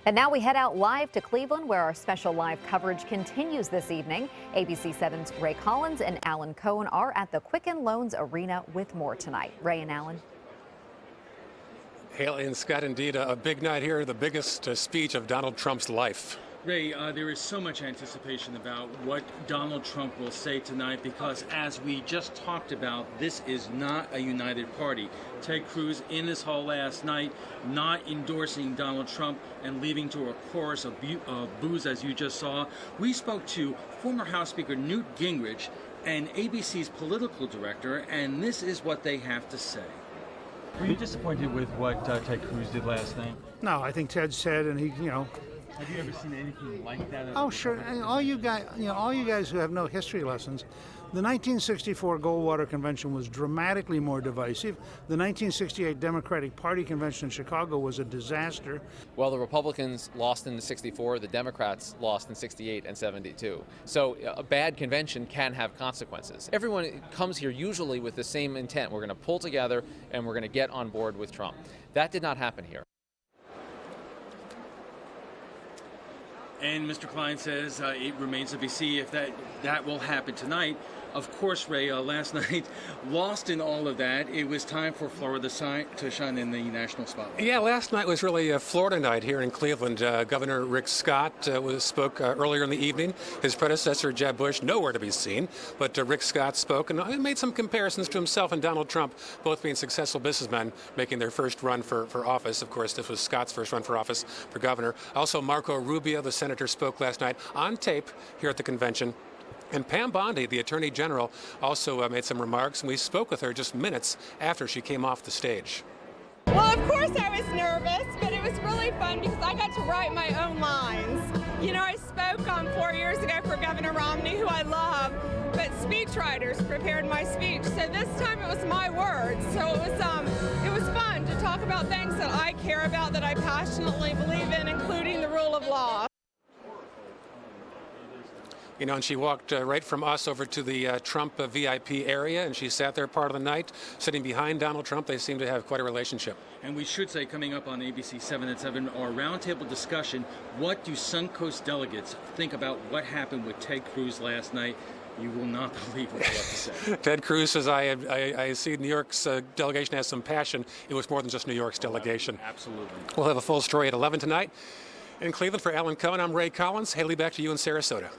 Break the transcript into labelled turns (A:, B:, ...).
A: And now we head out live to Cleveland, where our special live coverage continues this evening. ABC 7's Ray Collins and Alan Cohen are at the Quicken Loans Arena with more tonight. Ray and Alan.
B: Haley and Scott, indeed, a big night here, the biggest speech of Donald Trump's life.
C: Ray, there is so much anticipation about what Donald Trump will say tonight because, as we just talked about, this is not a united party. Ted Cruz in this hall last night, not endorsing Donald Trump and leaving to a chorus of boos, as you just saw. We spoke to former House Speaker Newt Gingrich and ABC's political director, and this is what they have to say.
D: Were you disappointed with what Ted Cruz did last night?
E: No, I think Ted said, and he,
D: Have you ever seen anything like that?
E: Oh, sure. And all you guys who have no history lessons, the 1964 Goldwater Convention was dramatically more divisive. The 1968 Democratic Party Convention in Chicago was a disaster.
F: Well, the Republicans lost in 64, the Democrats lost in 68 and 72. So a bad convention can have consequences. Everyone comes here usually with the same intent. We're going to pull together and we're going to get on board with Trump. That did not happen here.
C: And Mr. Klein says it remains to be seen if that will happen tonight. Of course, Ray, last night, lost in all of that, it was time for Florida to shine in the national spotlight.
B: Yeah, last night was really a Florida night here in Cleveland. Governor Rick Scott spoke earlier in the evening. His predecessor, Jeb Bush, nowhere to be seen. But Rick Scott spoke and made some comparisons to himself and Donald Trump, both being successful businessmen making their first run for office. Of course, this was Scott's first run for office for governor. Also, Marco Rubio, the senator, spoke last night on tape here at the convention. And Pam Bondi, the Attorney General, also made some remarks, and we spoke with her just minutes after she came off the stage.
G: Well, of course I was nervous, but it was really fun because I got to write my own lines. You know, I spoke 4 years ago for Governor Romney, who I love, but speechwriters prepared my speech. So this time it was my words. So it was fun to talk about things that I care about, that I passionately believe in, including the rule of law.
B: You know, and she walked right from us over to the Trump VIP area, and she sat there part of the night, sitting behind Donald Trump. They seem to have quite a relationship.
C: And we should say, coming up on ABC 7 at 7, our roundtable discussion, what do Suncoast delegates think about what happened with Ted Cruz last night? You will not believe what they have to say.
B: Ted Cruz says, I see New York's delegation has some passion. It was more than just New York's delegation.
C: Absolutely.
B: We'll have a full story at 11 tonight. In Cleveland, for Alan Cohen, I'm Ray Collins. Haley, back to you in Sarasota.